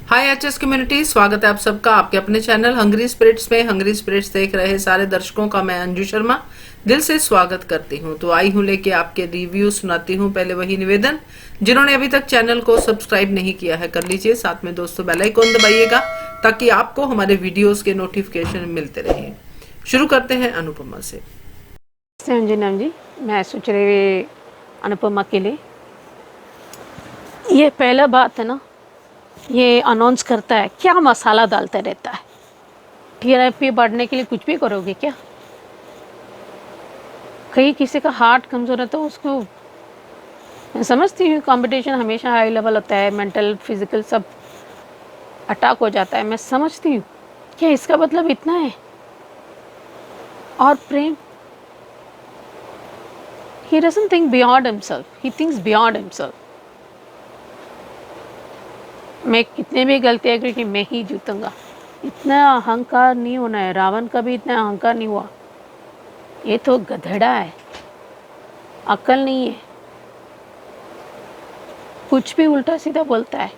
हाय HS community, स्वागत है आप सबका आपके अपने चैनल हंग्री स्पिरिट्स में। हंग्री स्पिरिट्स देख रहे सारे दर्शकों का मैं अंजू शर्मा दिल से स्वागत करती हूं। तो आई हूं लेके आपके रिव्यू सुनाती हूं। पहले वही निवेदन, जिन्होंने अभी तक चैनल को सब्सक्राइब नहीं किया है कर लीजिए, साथ में दोस्तों बेल आइकॉन दबाइएगा ताकि आपको हमारे वीडियोस के नोटिफिकेशन मिलते रहे। शुरू करते हैं अनुपमा से। अंजना जी, मैं सोच रही अनुपमा के लिए ये पहला बात है ना, ये अनाउंस करता है क्या मसाला डालता रहता है। टीआरपी बढ़ने के लिए कुछ भी करोगे क्या? कहीं किसी का हार्ट कमज़ोर है तो उसको, मैं समझती हूँ कंपटीशन हमेशा हाई लेवल होता है, मेंटल फिजिकल सब अटैक हो जाता है, मैं समझती हूँ। क्या इसका मतलब इतना है? और प्रेम, he doesn't think beyond himself, he thinks beyond himself. मैं कितने भी गलतियाँ क्योंकि मैं ही जीतूंगा, इतना अहंकार नहीं होना है। रावण का भी इतना अहंकार नहीं हुआ। ये तो गधेड़ा है, अक्ल नहीं है, कुछ भी उल्टा सीधा बोलता है।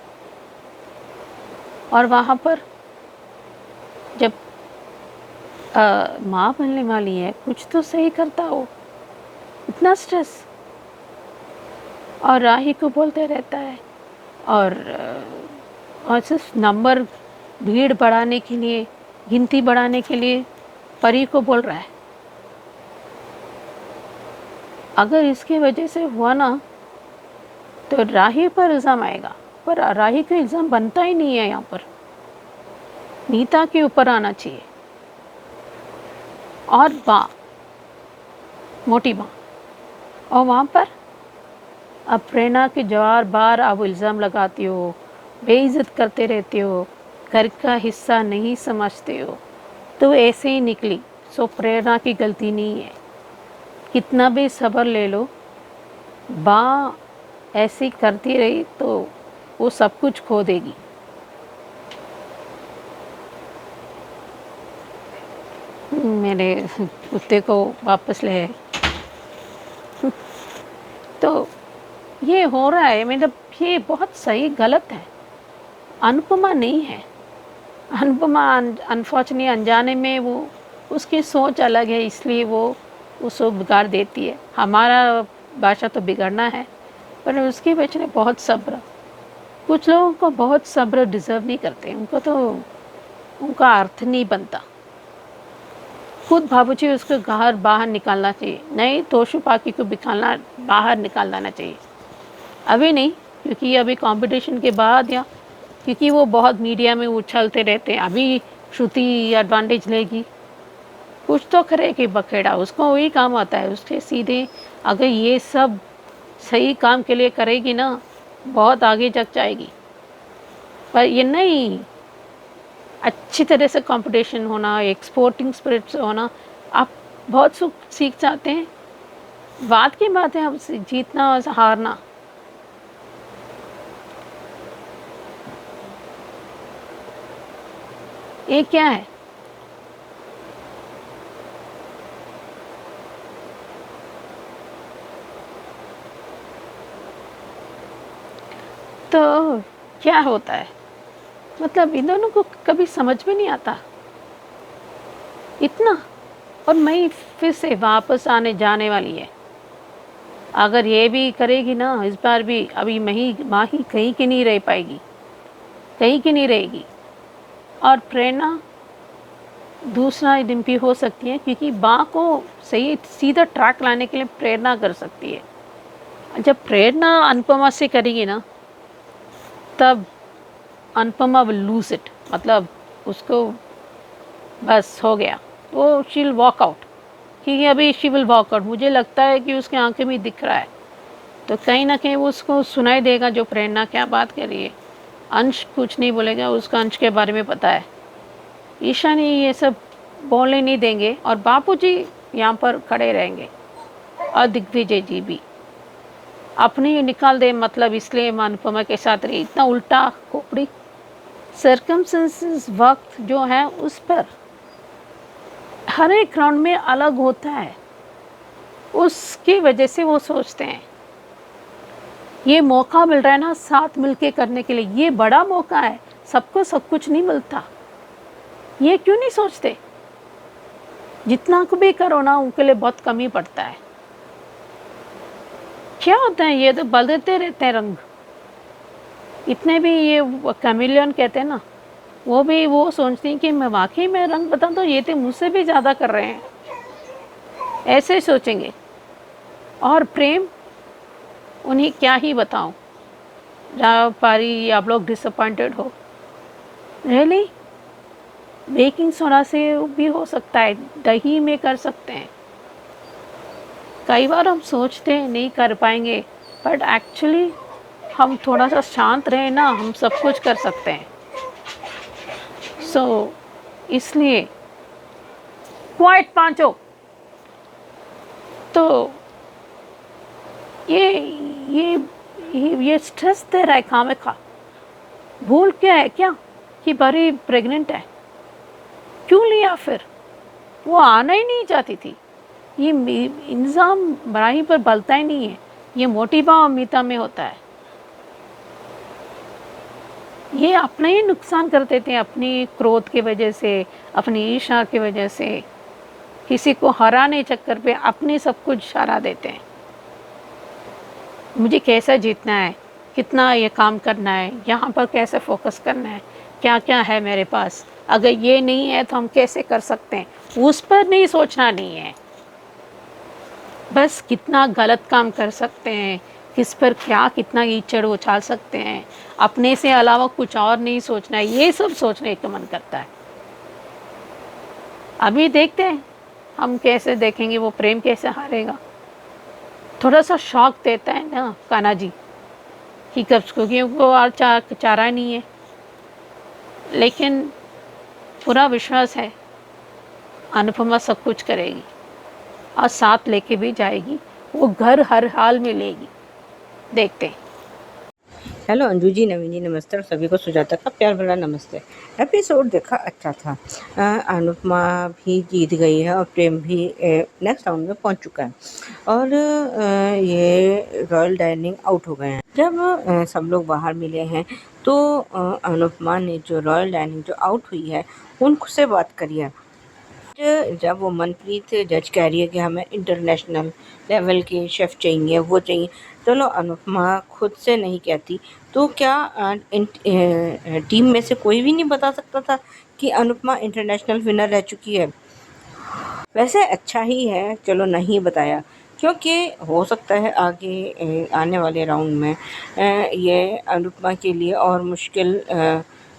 और वहाँ पर जब माँ बनने वाली है, कुछ तो सही करता हो, इतना स्ट्रेस। और राही को बोलते रहता है और सिर्फ नंबर, भीड़ बढ़ाने के लिए, गिनती बढ़ाने के लिए परी को बोल रहा है। अगर इसकी वजह से हुआ ना तो राही पर इल्ज़ाम आएगा, पर राही का इल्ज़ाम बनता ही नहीं है। यहाँ पर नीता के ऊपर आना चाहिए। और माँ, मोटी माँ, और वहाँ पर अब प्रेरणा के जवार बार आप इल्ज़ाम लगाती हो, बेइज्जत करते रहते हो, घर का हिस्सा नहीं समझते हो, तो ऐसे ही निकली। सो प्रेरणा की गलती नहीं है। कितना भी सब्र ले लो, बा ऐसी करती रही तो वो सब कुछ खो देगी। मेरे कुत्ते को वापस ले आए। तो ये हो रहा है, मतलब ये बहुत सही गलत है। अनुपमा नहीं है। अनुपमा अनफॉर्चुनेटली अनजाने में वो, उसकी सोच अलग है, इसलिए वो उसको बिगाड़ देती है। हमारा भाषा तो बिगड़ना है, पर उसकी वजह से बहुत सब्र। कुछ लोगों को बहुत सब्र डिज़र्व नहीं करते, उनको तो उनका अर्थ नहीं बनता। खुद बाबूजी उसको घर बाहर निकालना चाहिए, नहीं तोशु पाकी को बिखालना बाहर निकाल देना चाहिए। अभी नहीं, क्योंकि अभी कंपटीशन के बाद, या क्योंकि वो बहुत मीडिया में उछलते रहते हैं, अभी श्रुति एडवांटेज लेगी, कुछ तो करेगी बखेड़ा, उसको वही काम आता है। उसके सीधे अगर ये सब सही काम के लिए करेगी ना, बहुत आगे तक जाएगी। पर ये नहीं, अच्छी तरह से कंपटीशन होना, एक्सपोर्टिंग स्पिरिट से होना, आप बहुत सुख सीख जाते हैं। बात की बात है अब जीतना और हारना। ये क्या है? तो क्या होता है, मतलब इन दोनों को कभी समझ में नहीं आता इतना। और मई फिर से वापस आने जाने वाली है। अगर ये भी करेगी ना इस बार भी, अभी माँ ही कहीं की नहीं रह पाएगी, कहीं की नहीं रहेगी। और प्रेरणा दूसरा डिम्पी हो सकती है, क्योंकि माँ को सही सीधा ट्रैक लाने के लिए प्रेरणा कर सकती है। जब प्रेरणा अनुपमा से करेगी ना, तब अनुपमा विल लूज इट, मतलब उसको बस हो गया, वो शी विल वॉक आउट। क्योंकि अभी शी विल वॉक आउट, मुझे लगता है कि उसके आंखें में दिख रहा है, तो कहीं ना कहीं वो उसको सुनाई देगा जो प्रेरणा क्या बात कर रही है। अंश कुछ नहीं बोलेगा, उसका अंश के बारे में पता है। ईशा ने ये सब बोलने नहीं देंगे, और बापूजी यहाँ पर खड़े रहेंगे, और दिग्विजय जी भी अपनी ही निकाल दे, मतलब इसलिए मैं अनुपमा के साथ रही। इतना उल्टा खोपड़ी, सर्कमस्टेंसेस वक्त जो है उस पर हर एक राउंड में अलग होता है, उसकी वजह से वो सोचते हैं ये मौका मिल रहा है ना साथ मिलके करने के लिए, ये बड़ा मौका है, सबको सब कुछ नहीं मिलता। ये क्यों नहीं सोचते? जितना को भी करो ना, उनके लिए बहुत कम ही पड़ता है। क्या होता है, ये तो बदलते रहते हैं रंग। इतने भी ये कैमिलियन कहते हैं ना, वो भी वो सोचती हैं कि मैं वाकई में रंग बताऊँ तो ये तो मुझसे भी ज़्यादा कर रहे हैं, ऐसे सोचेंगे। और प्रेम, उन्हें क्या ही बताऊँ। पारी आप लोग डिसअपॉइंटेड हो, रियली। बेकिंग सोडा से भी हो सकता है, दही में कर सकते हैं। कई बार हम सोचते हैं नहीं कर पाएंगे, बट एक्चुअली हम थोड़ा सा शांत रहे ना, हम सब कुछ कर सकते हैं। इसलिए क्वाइट पांचो। तो ये स्ट्रेस दे रहा है खामखा। भूल क्या है क्या कि बड़ी प्रेग्नेंट है? क्यों लिया फिर? वो आना ही नहीं चाहती थी। ये इंतज़ाम बराही पर बलता ही नहीं है, ये मोटी बाँ अमिता में होता है। ये अपना ही नुकसान कर देते हैं, अपनी क्रोध की वजह से, अपनी ईर्ष्या की वजह से। किसी को हराने चक्कर पे अपने सब कुछ हरा देते हैं। मुझे कैसे जीतना है, कितना ये काम करना है, यहाँ पर कैसे फोकस करना है, क्या क्या है मेरे पास, अगर ये नहीं है तो हम कैसे कर सकते हैं, उस पर नहीं सोचना नहीं है। बस कितना गलत काम कर सकते हैं, किस पर क्या कितना कीचड़ उछाल सकते हैं, अपने से अलावा कुछ और नहीं सोचना है, ये सब सोचने का मन करता है। अभी देखते हैं हम कैसे देखेंगे वो प्रेम कैसे हारेगा। थोड़ा सा शौक देता है ना कान्हा जी कि कब, क्योंकि उनको और चारा नहीं है। लेकिन पूरा विश्वास है अनुपमा सब कुछ करेगी और साथ लेके भी जाएगी, वो घर हर हाल में लेगी। देखते हैं। हेलो अंजू जी, नवीन जी नमस्ते, और सभी को सुजाता का प्यार भरा नमस्ते। एपिसोड देखा, अच्छा था। अनुपमा भी जीत गई है और प्रेम भी नेक्स्ट राउंड में पहुंच चुका है और ये रॉयल डाइनिंग आउट हो गए हैं। जब सब लोग बाहर मिले हैं तो अनुपमा ने जो रॉयल डाइनिंग जो आउट हुई है उनसे बात करी है। जब वो मनप्रीत जज कह रही है कि हमें इंटरनेशनल लेवल के शेफ़ चाहिए, वो चाहिए, चलो अनुपमा खुद से नहीं कहती तो क्या टीम में से कोई भी नहीं बता सकता था कि अनुपमा इंटरनेशनल विनर रह चुकी है? वैसे अच्छा ही है चलो नहीं बताया, क्योंकि हो सकता है आगे आने वाले राउंड में ये अनुपमा के लिए और मुश्किल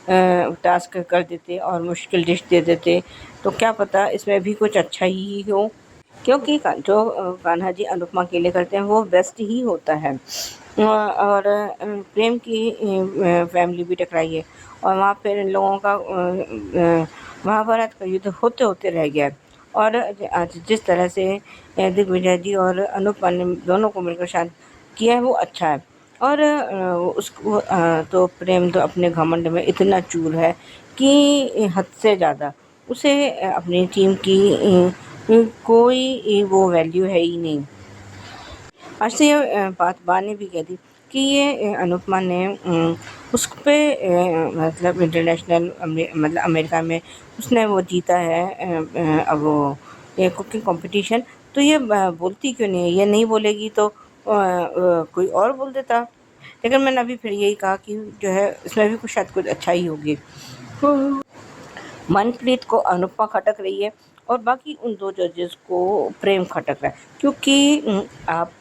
टास्क कर देते और मुश्किल डिश दे देते, तो क्या पता इसमें भी कुछ अच्छा ही हो, क्योंकि जो कान्हा जी अनुपमा के लिए करते हैं वो बेस्ट ही होता है। और प्रेम की फैमिली भी टकराई है और वहाँ पर इन लोगों का महाभारत का युद्ध होते होते रह गया है। और आज जिस तरह से दिग्विजय जी और अनुपमा ने दोनों को मिलकर शांत किया है वो अच्छा है। और उसको तो प्रेम तो अपने घमंड में इतना चूर है कि हद से ज़्यादा, उसे अपनी टीम की कोई वो वैल्यू है ही नहीं। आज से ये बात बात ने भी कह दी कि ये अनुपमा ने उस पे मतलब इंटरनेशनल मतलब अमेरिका में उसने वो जीता है अब वो ये कुकिंग कंपटीशन, तो ये बोलती क्यों नहीं है? ये नहीं बोलेगी तो कोई और बोल देता। लेकिन मैंने अभी फिर यही कहा कि जो है इसमें भी कुछ शायद कुछ अच्छा ही होगी। मनप्रीत को अनुपमा खटक रही है और बाकी उन दो जजेस को प्रेम खटक रहा है, क्योंकि आप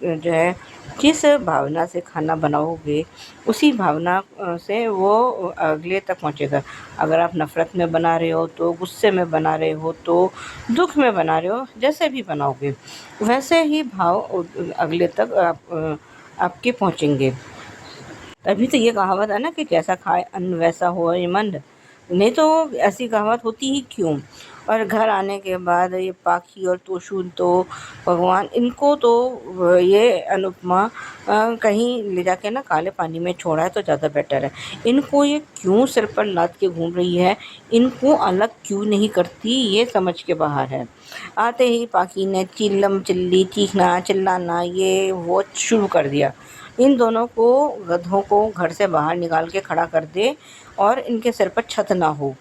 जो है जिस भावना से खाना बनाओगे उसी भावना से वो अगले तक पहुंचेगा। अगर आप नफ़रत में बना रहे हो तो, गुस्से में बना रहे हो तो, दुख में बना रहे हो, जैसे भी बनाओगे वैसे ही भाव अगले तक आपके पहुंचेंगे। तभी तो ये कहावत है ना कि जैसा खाए अन्न वैसा हो ये मन, नहीं तो ऐसी कहावत होती ही क्यों। और घर आने के बाद ये पाखी और तोशूल तो भगवान, इनको तो ये अनुपमा कहीं ले जाके ना काले पानी में छोड़ा है तो ज़्यादा बेटर है। इनको ये क्यों सिर पर लाद के घूम रही है, इनको अलग क्यों नहीं करती, ये समझ के बाहर है। आते ही पाखी ने चिल्लम चिल्ली चीखना चिल्लाना ये वो शुरू कर दिया। इन दोनों को, गधों को घर से बाहर निकाल के खड़ा कर दे और इनके सिर पर छत ना हो,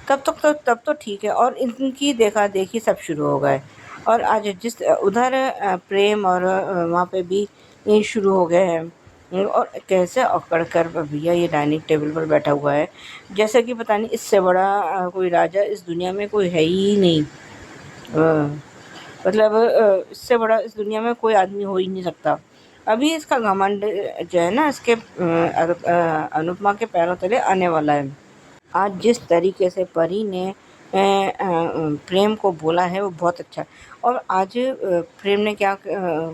तब तो ठीक है। और इनकी देखा देखी सब शुरू हो गए। और आज जिस उधर प्रेम और वहाँ पे भी ये शुरू हो गए हैं। और कैसे अकड़ कर भैया ये डाइनिंग टेबल पर बैठा हुआ है, जैसे कि पता नहीं इससे बड़ा कोई राजा इस दुनिया में कोई है ही नहीं। मतलब इससे बड़ा इस दुनिया में कोई आदमी हो ही नहीं सकता। अभी इसका घमंड जो है ना, इसके अनुपमा के पैरों तले आने वाला है। आज जिस तरीके से परी ने प्रेम को बोला है वो बहुत अच्छा है। और आज प्रेम ने क्या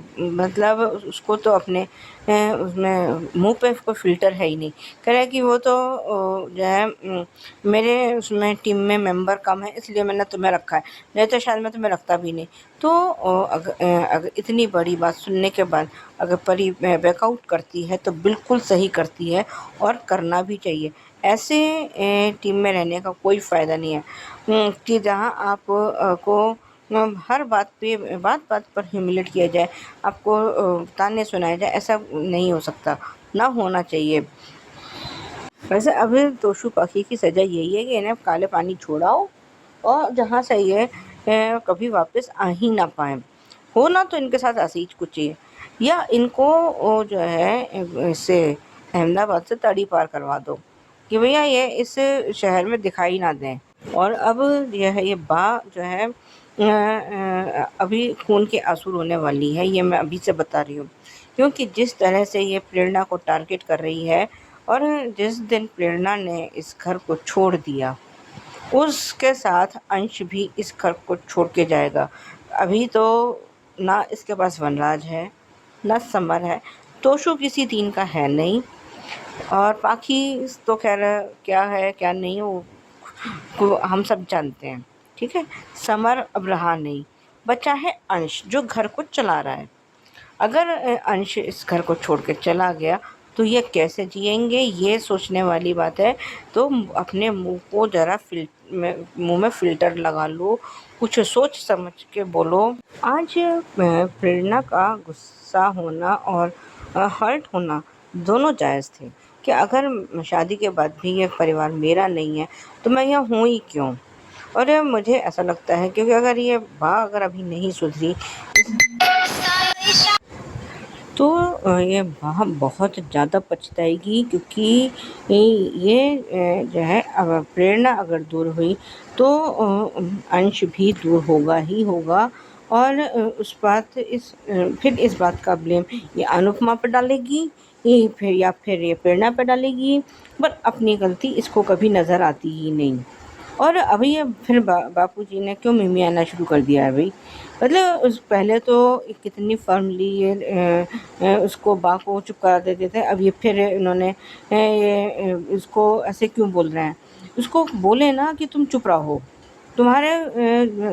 मतलब उसको तो अपने उसमें मुंह पे कोई फ़िल्टर है ही नहीं। कह रहा है कि वो तो जो है मेरे उसमें टीम में मेंबर कम है इसलिए मैंने तुम्हें रखा है, नहीं तो शायद मैं तुम्हें रखता भी नहीं। तो अगर इतनी बड़ी बात सुनने के बाद अगर परी बैकआउट करती है तो बिल्कुल सही करती है और करना भी चाहिए। ऐसे टीम में रहने का कोई फ़ायदा नहीं है कि जहाँ आप को हर बात पर ह्यूमिलेट किया जाए, आपको ताने सुनाए जाए, ऐसा नहीं हो सकता, ना होना चाहिए। वैसे अभी तोशु पाखी की सज़ा यही है कि इन्हें काले पानी छोड़ाओ और जहाँ से ये कभी वापस आ ही ना पाएँ। हो ना तो इनके साथ ऐसे ही कुछ चाहिए, या इनको जो है इससे अहमदाबाद से तड़ी पार करवा दो कि भैया ये इस शहर में दिखाई ना दें। और अब ये बा जो है अभी खून के आंसू रोने वाली है, ये मैं अभी से बता रही हूँ। क्योंकि जिस तरह से ये प्रेरणा को टारगेट कर रही है, और जिस दिन प्रेरणा ने इस घर को छोड़ दिया उसके साथ अंश भी इस घर को छोड़ के जाएगा। अभी तो ना इसके पास वनराज है, ना समर है, तोशु किसी तीन का है नहीं, और पाखी तो खैर क्या है क्या नहीं वो हम सब जानते हैं, ठीक है। समर अब रहा नहीं, बचा है अंश जो घर को चला रहा है। अगर अंश इस घर को छोड़ के चला गया तो ये कैसे जिएंगे, ये सोचने वाली बात है। तो अपने मुंह को ज़रा मुंह में फ़िल्टर लगा लो, कुछ सोच समझ के बोलो। आज प्रेरणा का गुस्सा होना और हर्ट होना दोनों जायज़ थे कि अगर शादी के बाद भी ये परिवार मेरा नहीं है तो मैं यहाँ हूँ ही क्यों। और मुझे ऐसा लगता है क्योंकि अगर ये अगर अभी नहीं सुधरी तो ये बहुत ज़्यादा पछताएगी, क्योंकि ये जो है अब प्रेरणा अगर दूर हुई तो अंश भी दूर होगा ही होगा। और फिर इस बात का ब्लेम ये अनुपमा पर डालेगी, फिर ये प्रेरणा पर डालेगी, पर अपनी गलती इसको कभी नज़र आती ही नहीं। और अभी ये फिर बापूजी ने क्यों मिमी आना शुरू कर दिया है भाई। मतलब पहले तो कितनी फर्मली ये उसको बा को चुप करा देते थे, अब ये फिर इन्होंने ये इसको ऐसे क्यों बोल रहे हैं। उसको बोले ना कि तुम चुप रहो, तुम्हारे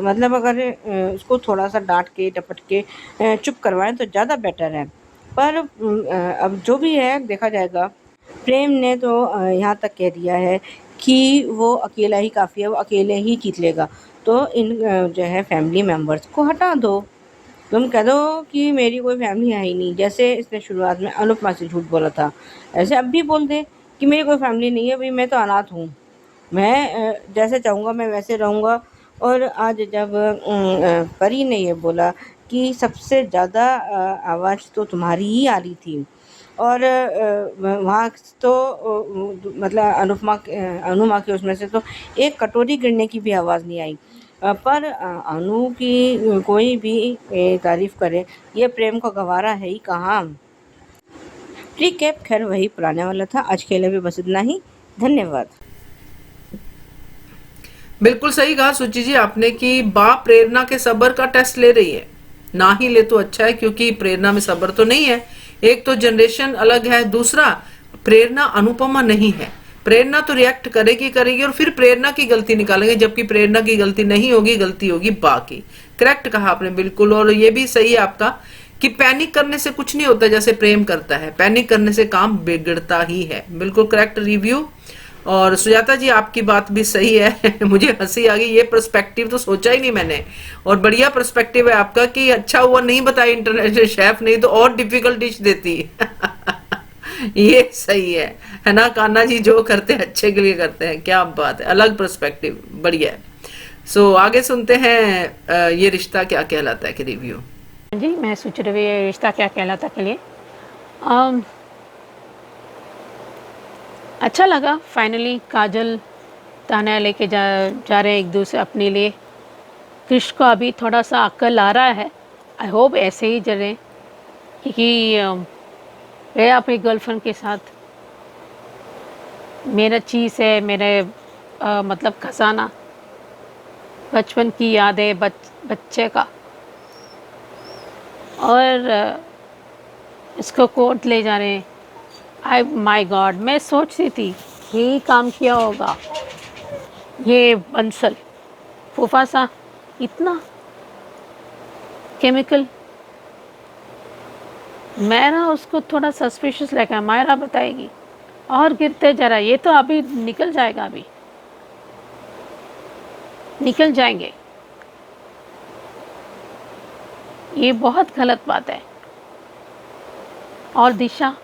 मतलब अगर उसको थोड़ा सा डांट के टपट के चुप करवाएं तो ज़्यादा बेटर है। पर अब जो भी है देखा जाएगा। प्रेम ने तो यहाँ तक कह दिया है कि वो अकेला ही काफ़ी है, वो अकेले ही जीत लेगा। तो इन जो है फैमिली मेम्बर्स को हटा दो, तुम कह दो कि मेरी कोई फैमिली है ही नहीं। जैसे इसने शुरुआत में अनुपमा से झूठ बोला था, ऐसे अब भी बोल दे कि मेरी कोई फैमिली नहीं है भाई, मैं तो अनाथ हूँ, मैं जैसे चाहूँगा मैं वैसे रहूँगा। और आज जब परी ने ये बोला कि सबसे ज़्यादा आवाज़ तो तुम्हारी ही आ रही थी, और वहाँ तो मतलब अनुमा के उसमें से तो एक कटोरी गिरने की भी आवाज़ नहीं आई। पर अनु की कोई भी तारीफ़ करे, ये प्रेम को गवारा है ही कहाँ। रिकैप खैर वही पुराने वाला था। आज के लिए भी बस इतना ही। धन्यवाद। बिल्कुल सही कहा सुचि जी आपने कि बाप प्रेरणा के सब्र का टेस्ट ले रही है, ना ही ले तो अच्छा है, क्योंकि प्रेरणा में सब्र तो नहीं है। एक तो जनरेशन अलग है, दूसरा प्रेरणा अनुपमा नहीं है। प्रेरणा तो रिएक्ट करेगी और फिर प्रेरणा की गलती निकालेंगे, जबकि प्रेरणा की गलती नहीं होगी, गलती होगी बाकी। करेक्ट कहा आपने बिल्कुल। और ये भी सही है आपका कि पैनिक करने से कुछ नहीं होता जैसे प्रेम करता है, पैनिक करने से काम बिगड़ता ही है। बिल्कुल करेक्ट रिव्यू। और सुजाता जी आपकी बात भी सही है मुझे हंसी आ गई, ये पर्सपेक्टिव तो सोचा ही नहीं मैंने। और बढ़िया पर्सपेक्टिव है आपका कि अच्छा हुआ नहीं बताया इंटरनेशनल शेफ, नहीं तो और डिफिकल्ट डिश देती ये सही है ना? कान्हा जी जो करते हैं अच्छे के लिए करते हैं, क्या बात है, अलग पर्सपेक्टिव, बढ़िया है। आगे सुनते हैं ये रिश्ता क्या कहलाता है कि रिव्यू। जी, मैं सोच रही हूँ ये रिश्ता क्या कहलाता के लिए अम, अच्छा लगा। फाइनली काजल तान्या लेके जा रहे हैं एक दूसरे अपने लिए। कृष को अभी थोड़ा सा अक्ल आ रहा है। आई होप ऐसे ही चले, क्योंकि रहे अपनी गर्लफ्रेंड के साथ। मेरा चीज़ है, मेरे मतलब खजाना, बचपन की यादें, बच्चे का। और इसको कोर्ट ले जा रहे हैं। आई माय गॉड, मैं सोच रही थी यही काम किया होगा ये बंसल फूफा सा, इतना केमिकल। मैं ना उसको थोड़ा सस्पिशियस लगा। मायरा बताएगी और गिरते जरा, ये तो अभी निकल जाएगा, अभी निकल जाएंगे। ये बहुत गलत बात है। और दिशा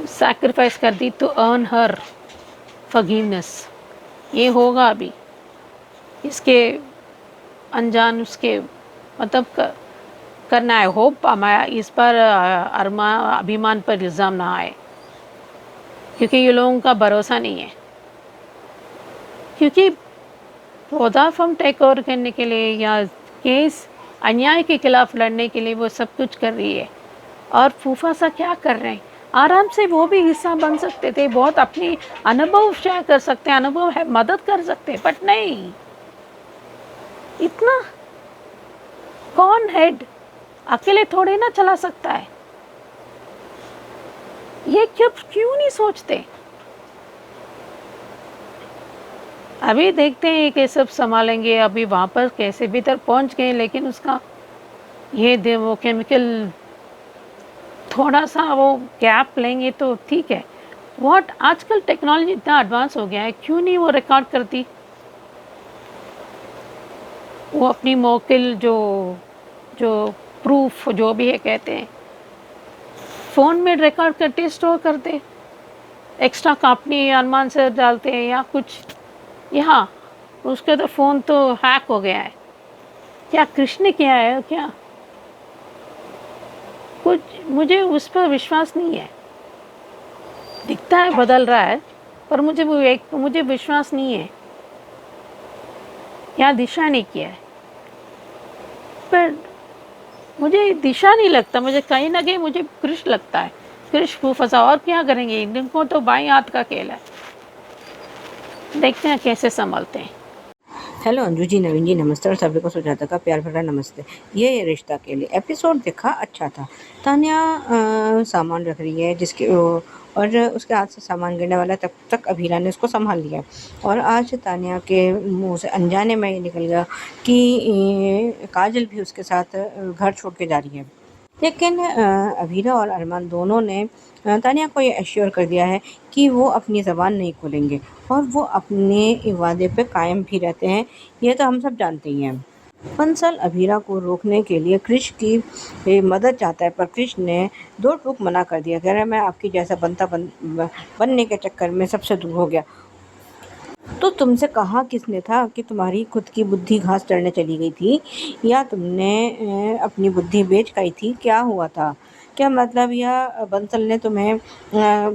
सैक्रिफाइस कर दी टू अर्न हर फॉरगिवनेस। ये होगा अभी इसके अनजान उसके मतलब करना है। होप इस पर अभिमान पर इल्ज़ाम ना आए, क्योंकि ये लोगों का भरोसा नहीं है। क्योंकि पौधा फॉर्म टेक ओवर करने के लिए या केस अन्याय के खिलाफ लड़ने के लिए वो सब कुछ कर रही है। और फूफा सा क्या कर रहे हैं? आराम से वो भी हिस्सा बन सकते थे, बहुत अपनी अनुभव शेयर कर सकते हैं, अनुभव है, मदद कर सकते हैं, बट नहीं। इतना कौन हेड अकेले थोड़े ना चला सकता है। ये क्यों नहीं सोचते? अभी देखते हैं ये सब संभालेंगे। अभी वहाँ पर कैसे भीतर पहुँच गए, लेकिन उसका ये वो केमिकल थोड़ा सा वो गैप लेंगे तो ठीक है। व्हाट, आजकल टेक्नोलॉजी इतना एडवांस हो गया है, क्यों नहीं वो रिकॉर्ड करती? वो अपनी मौकिल जो जो प्रूफ जो भी है कहते हैं, फ़ोन में रिकॉर्ड करते स्टोर करते, एक्स्ट्रा कॉपी अनुमान से डालते हैं या कुछ। यहाँ उसका तो फ़ोन तो हैक हो गया है। क्या कृष्ण किया है क्या? कुछ मुझे उस पर विश्वास नहीं है। दिखता है बदल रहा है, पर मुझे विश्वास नहीं है। यहाँ दिशा ने किया है, पर मुझे दिशा नहीं लगता। मुझे कहीं ना कहीं मुझे कृष लगता है। कृष फंसा, और क्या करेंगे? इनको तो बाएं हाथ का खेल है। देखते हैं कैसे संभलते हैं। हेलो अंजू जी, नवीन जी, नमस्ते और सभी को सुजाता का प्यार भरा नमस्ते। ये रिश्ता के लिए एपिसोड देखा, अच्छा था। तान्या सामान रख रही है और उसके हाथ से सामान गिरने वाला, तब तक अभीरा ने उसको संभाल लिया। और आज तान्या के मुंह से अनजाने में ये निकल गया कि काजल भी उसके साथ घर छोड़ के जा रही है। लेकिन अभीरा और अरमान दोनों ने तान्या को ये एश्योर कर दिया है कि वो अपनी ज़बान नहीं खोलेंगे और वो अपने वादे पे कायम भी रहते हैं। ये तो हम सब जानते ही हैं। बंसल अभीरा को रोकने के लिए कृष की मदद चाहता है, पर कृष ने दो टूक मना कर दिया। कह रहा है मैं आपकी जैसा बनने के चक्कर में सबसे दूर हो गया। तो तुमसे कहा किसने था कि तुम्हारी खुद की बुद्धि घास चढ़ने चली गई थी, या तुमने अपनी बुद्धि बेच गई थी? क्या हुआ था? क्या मतलब, या बंसल ने तुम्हें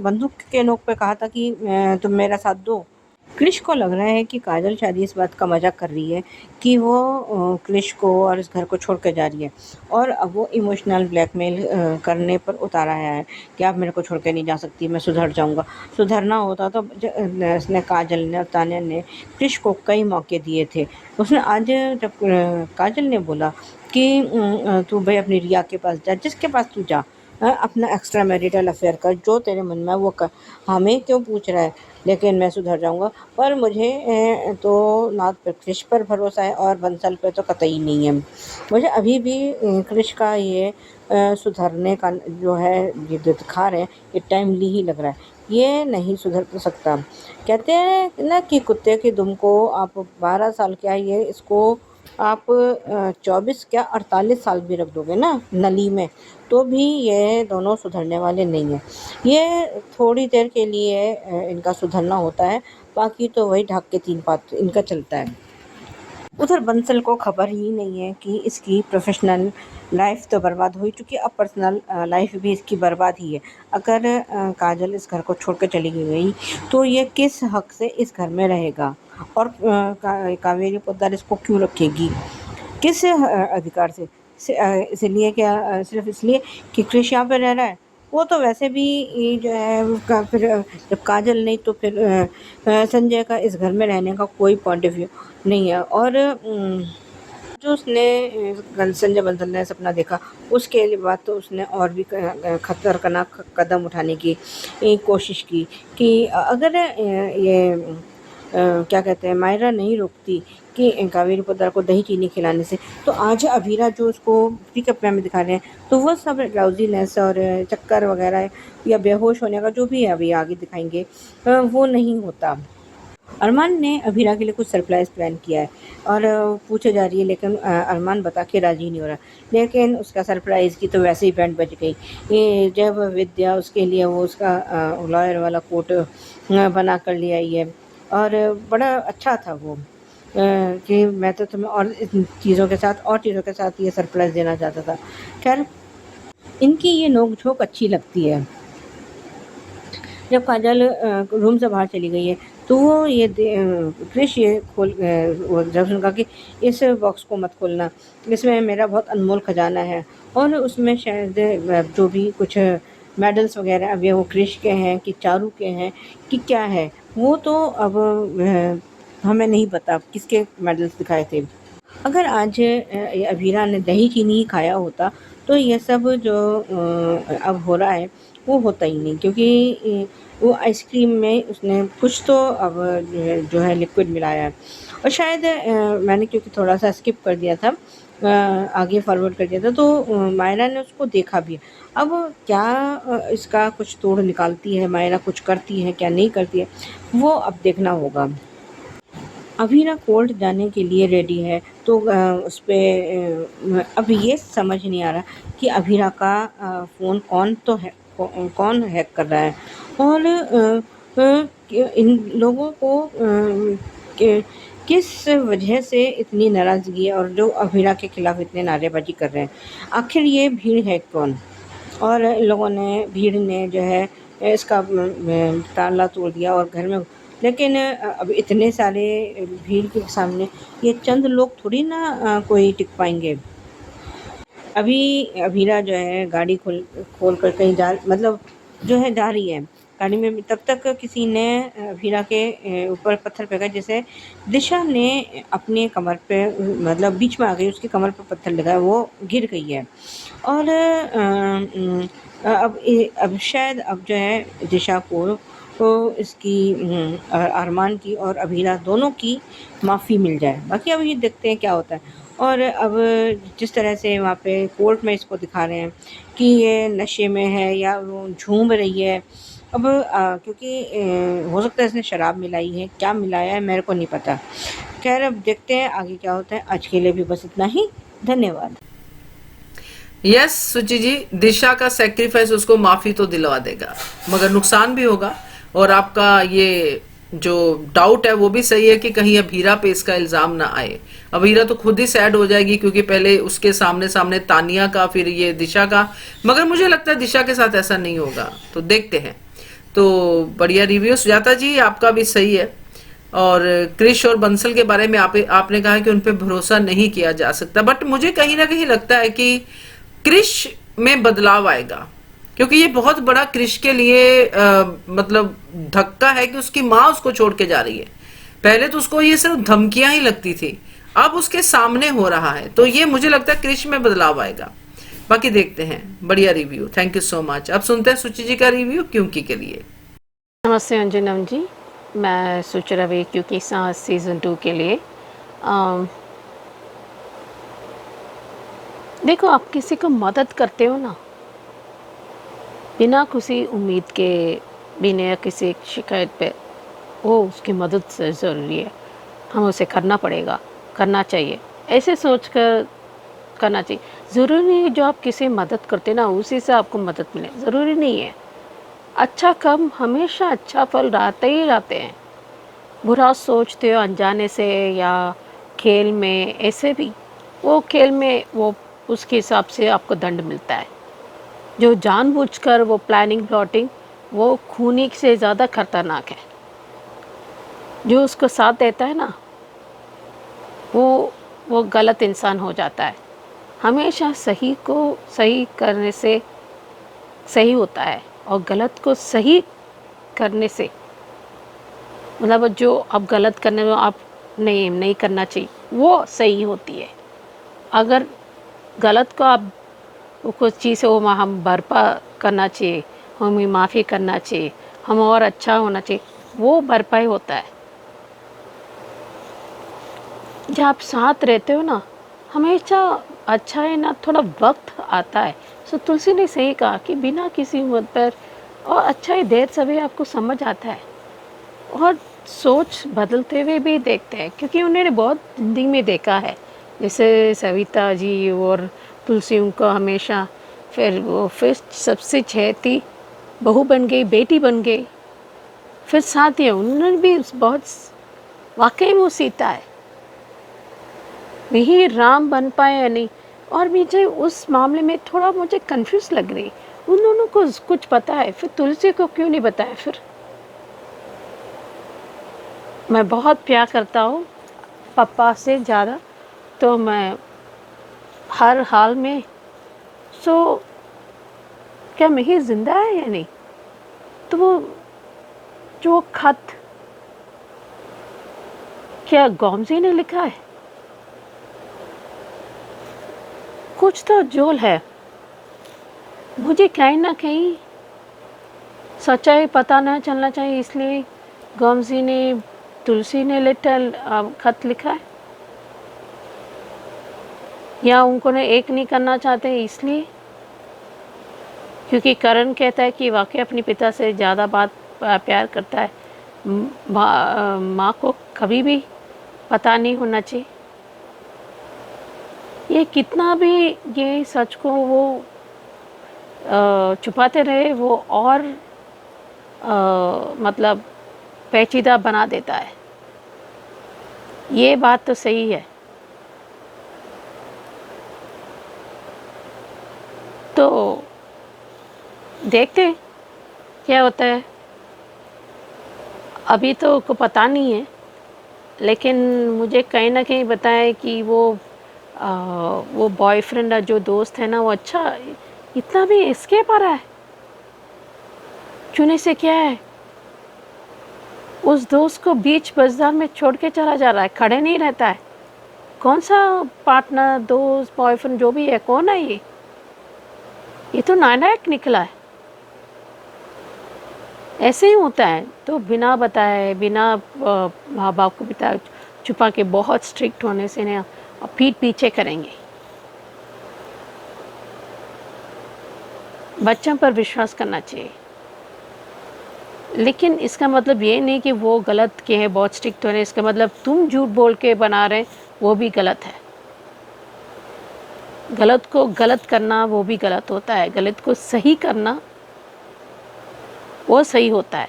बंदूक के नोक पे कहा था कि तुम मेरा साथ दो? कृष को लग रहा है कि काजल शायद इस बात का मजाक कर रही है कि वो कृष को और इस घर को छोड़ कर जा रही है, और अब वो इमोशनल ब्लैकमेल करने पर उतारा है कि आप मेरे को छोड़ के नहीं जा सकती, मैं सुधर जाऊंगा। सुधरना होता तो इसने, काजल ने और तान्या ने कृष को कई मौके दिए थे। उसने आज जब काजल ने बोला कि तू भाई अपनी रिया के पास जा, जिसके पास तू जा, अपना एक्स्ट्रा मैरिटल अफेयर कर, जो तेरे मन में वो कर, हमें क्यों पूछ रहा है, लेकिन मैं सुधर जाऊंगा। पर मुझे तो ना कृष पर भरोसा है और बंसल पे तो कतई नहीं है। मुझे अभी भी कृष का ये सुधरने का जो है, ये जो दिखा रहे हैं, ये टाइमली ही लग रहा है। ये नहीं सुधर सकता। कहते हैं ना कि कुत्ते की दुम को आप 12 साल क्या, ये इसको आप 24 क्या 48 साल भी रख दोगे ना नली में, तो भी ये दोनों सुधरने वाले नहीं हैं। ये थोड़ी देर के लिए इनका सुधरना होता है, बाकी तो वही ढाक के 3 पात इनका चलता है। उधर बंसल को खबर ही नहीं है कि इसकी प्रोफेशनल लाइफ तो बर्बाद हो ही चुकी है, अब पर्सनल लाइफ भी इसकी बर्बाद ही है। अगर काजल इस घर को छोड़ कर चली गई तो ये किस हक से इस घर में रहेगा, और कावेरी पोद्दार इसको क्यों रखेगी, किस अधिकार से? इसलिए क्या, सिर्फ इसलिए कि क्रिश यहाँ पे रह रहा है? वो तो वैसे भी ये जो है फिर जब काजल नहीं तो फिर संजय का इस घर में रहने का कोई पॉइंट ऑफ व्यू नहीं है। और जो उसने संजय बंसल ने सपना देखा, उसके बाद तो उसने और भी खतरनाक कदम उठाने की कोशिश की कि अगर ये क्या कहते हैं, मायरा नहीं रोकती कि कावेरी पोद्दार को दही चीनी खिलाने से, तो आज अभीरा जो उसको पिकअप में दिखा रहे हैं, तो वो सब ड्राउजीनेस और चक्कर वगैरह या बेहोश होने का जो भी है अभी आगे दिखाएंगे, वो नहीं होता। अरमान ने अभीरा के लिए कुछ सरप्राइज़ प्लान किया है और पूछे जा रही है, लेकिन अरमान बता के राज़ी नहीं हो रहा। लेकिन उसका सरप्राइज़ की तो वैसे ही बैंड बज गई। ये जब विद्या उसके लिए वो उसका लॉयर वाला कोट बना कर ले आई है, और बड़ा अच्छा था वो, कि मैं तो तुम्हें और चीज़ों के साथ ये सरप्राइज़ देना चाहता था। खैर, इनकी ये नोक-झोंक अच्छी लगती है। जब काजल रूम से बाहर चली गई है, तो वो ये क्रिश ये वो जब सुनगा कि इस बॉक्स को मत खोलना, इसमें मेरा बहुत अनमोल खजाना है, और उसमें शायद जो भी कुछ मेडल्स वगैरह अब ये वो क्रिश के हैं कि चारू के हैं कि क्या है, वो तो अब हमें नहीं पता किसके मेडल्स दिखाए थे। अगर आज ये अभीरा ने दही चीनी ही खाया होता, तो ये सब जो अब हो रहा है वो होता ही नहीं, क्योंकि वो आइसक्रीम में उसने कुछ तो अब जो है लिक्विड मिलाया है। और शायद मैंने क्योंकि थोड़ा सा स्किप कर दिया था, आगे फॉरवर्ड कर दिया था, तो मायरा ने उसको देखा भी। अब क्या इसका कुछ तोड़ निकालती है मायरा, कुछ करती है क्या नहीं करती है, वो अब देखना होगा। अभीरा कोर्ट जाने के लिए रेडी है, तो उस पर अब ये समझ नहीं आ रहा कि अभीरा का फ़ोन कौन हैक कर रहा है, और इन लोगों को किस वजह से इतनी नाराज़गी है, और जो अभीरा के खिलाफ़ इतने नारेबाजी कर रहे हैं, आखिर ये भीड़ है कौन? और इन लोगों ने, भीड़ ने जो है इसका ताला तोड़ दिया और घर में, लेकिन अब इतने सारे भीड़ के सामने ये चंद लोग थोड़ी ना कोई टिक पाएंगे। अभी अभीरा जो है गाड़ी खोल कर कहीं मतलब जो है जा रही है गाड़ी में, तब तक किसी ने अभीरा के ऊपर पत्थर फेंका, जैसे दिशा ने अपने कमर पे, मतलब बीच में आ गई, उसकी कमर पे पत्थर लगा, वो गिर गई है। और अब शायद अब जो है दिशा को तो इसकी अरमान की और अभीरा दोनों की माफ़ी मिल जाए। बाकी अब ये देखते हैं क्या होता है। और अब जिस तरह से वहाँ पे कोर्ट में इसको दिखा रहे हैं कि ये नशे में है या वो झूम रही है, अब क्योंकि हो सकता है इसने शराब मिलाई है, क्या मिलाया है मेरे को नहीं पता। खैर, अब देखते हैं आगे क्या होता है। आज के लिए भी बस इतना ही। धन्यवाद। यस सुचि जी, दिशा का सेक्रीफाइस उसको माफी तो दिलवा देगा, मगर नुकसान भी होगा। और आपका ये जो डाउट है वो भी सही है कि कहीं अभीरा पे इसका इल्जाम ना आए। अभीरा तो खुद ही सैड हो जाएगी, क्योंकि पहले उसके सामने सामने तानिया का, फिर ये दिशा का, मगर मुझे लगता है दिशा के साथ ऐसा नहीं होगा, तो देखते हैं। तो बढ़िया रिव्यू सुजाता जी, आपका भी सही है। और क्रिश और बंसल के बारे में आपने कहा कि उन पे भरोसा नहीं किया जा सकता, बट मुझे कहीं ना कहीं लगता है कि क्रिश में बदलाव आएगा, क्योंकि ये बहुत बड़ा क्रिश के लिए मतलब धक्का है कि उसकी माँ उसको छोड़ के जा रही है। पहले तो उसको ये सिर्फ धमकियां ही लगती थी, अब उसके सामने हो रहा है, तो ये मुझे लगता है क्रिश में बदलाव आएगा। बाकी देखते हैं। बढ़िया review, thank you so much. अब सुनते हैं सुचि जी का रिव्यू क्योंकि के लिए। नमस्ते अंजनम जी, मैं सोच रही क्योंकि सीज़न 2 के लिए देखो, आप किसी को मदद करते हो ना, बिना किसी उम्मीद के, बिना किसी शिकायत पे, वो उसकी मदद से ज़रूरी है, हमें उसे करना पड़ेगा, करना चाहिए। ऐसे सोच कर करना चाहिए। ज़रूरी नहीं है जो आप किसी मदद करते ना उसी से आपको मदद मिले, ज़रूरी नहीं है। अच्छा कर्म हमेशा अच्छा फल लाते ही लाते हैं। बुरा सोचते हो अनजाने से या खेल में, ऐसे भी वो खेल में वो उसके हिसाब से आपको दंड मिलता है। जो जानबूझकर वो प्लानिंग प्लॉटिंग वो खूनी से ज़्यादा खतरनाक है। जो उसको साथ देता है ना वो गलत इंसान हो जाता है। हमेशा सही को सही करने से सही होता है और गलत को सही करने से मतलब जो आप गलत करने में आप नहीं करना चाहिए वो सही होती है। अगर गलत को आप कुछ चीज़ से वो हम भरपा करना चाहिए, हमें माफ़ी करना चाहिए, हम और अच्छा होना चाहिए, वो भरपाई होता है। जब आप साथ रहते हो ना हमेशा अच्छा है ना, थोड़ा वक्त आता है। सो तुलसी ने सही कहा कि बिना किसी मत पर और अच्छा ही देर सवेर आपको समझ आता है और सोच बदलते हुए भी देखते हैं, क्योंकि उन्होंने बहुत ज़िंदगी में देखा है। जैसे सविता जी और तुलसी, उनको हमेशा फिर सबसे चहेती बहू बन गई, बेटी बन गई, फिर साथ ही उन्होंने भी बहुत वाकई में वो सीता है, वही राम बन पाए या नहीं। और मुझे उस मामले में थोड़ा मुझे कंफ्यूज लग रही, उन दोनों को कुछ पता है फिर तुलसी को क्यों नहीं बताया। फिर मैं बहुत प्यार करता हूँ पापा से ज़्यादा, तो मैं हर हाल में क्या मही ज़िंदा है या नहीं। तो वो जो खत क्या गोमजी ने लिखा है, कुछ तो जोल है। मुझे कहीं ना कहीं सच्चाई पता ना चलना चाहिए, इसलिए गोमजी ने तुलसी ने खत लिखा है, या उनको ने एक नहीं करना चाहते इसलिए, क्योंकि करण कहता है कि वाकई अपने पिता से ज़्यादा प्यार करता है। माँ को कभी भी पता नहीं होना चाहिए। ये कितना भी ये सच को वो छुपाते रहे वो और मतलब पेचीदा बना देता है। ये बात तो सही है। तो देखते हैं क्या होता है। अभी तो को पता नहीं है, लेकिन मुझे कहीं ना कहीं बताया कि वो बॉयफ्रेंड जो दोस्त है ना वो अच्छा इतना भी एस्केप आ रहा है। चुने से क्या है, उस दोस्त को बीच बाजार में छोड़ के चला जा रहा है, खड़े नहीं रहता है। कौन सा पार्टनर, दोस्त, बॉयफ्रेंड जो भी है, कौन है ये तो नालायक निकला है। ऐसे ही होता है। तो बिना बताए, बिना माँ बाप को बताए, छुपा के बहुत स्ट्रिक्ट होने से ना पीठ पीछे करेंगे। बच्चों पर विश्वास करना चाहिए, लेकिन इसका मतलब ये नहीं कि वो गलत किए हैं, बहुत स्ट्रिक्ट हो रहे हैं। इसका मतलब तुम झूठ बोल के बना रहे हैं, वो भी गलत है। गलत को गलत करना वो भी गलत होता है, गलत को सही करना वो सही होता है।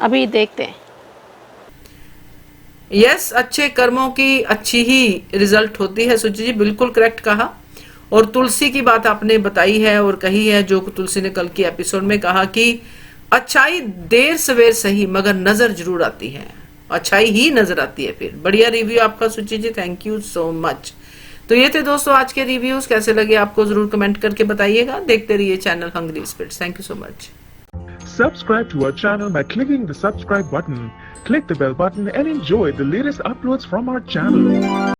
अभी देखते हैं। यस, अच्छे कर्मों की अच्छी ही रिजल्ट होती है। सुची जी बिल्कुल करेक्ट कहा। और तुलसी की बात आपने बताई है और कही है, जो तुलसी ने कल की एपिसोड में कहा कि अच्छाई देर सवेर सही मगर नजर जरूर आती है, अच्छाई ही नजर आती है। फिर बढ़िया रिव्यू आपका सुची जी, थैंक यू सो मच। तो ये थे दोस्तों आज के रिव्यूज, कैसे लगे आपको जरूर कमेंट करके बताइएगा। देखते रहिए channel hungry spirits. Thank you so much. Subscribe to our channel by clicking the subscribe button. Click the bell button and enjoy the latest uploads from our channel.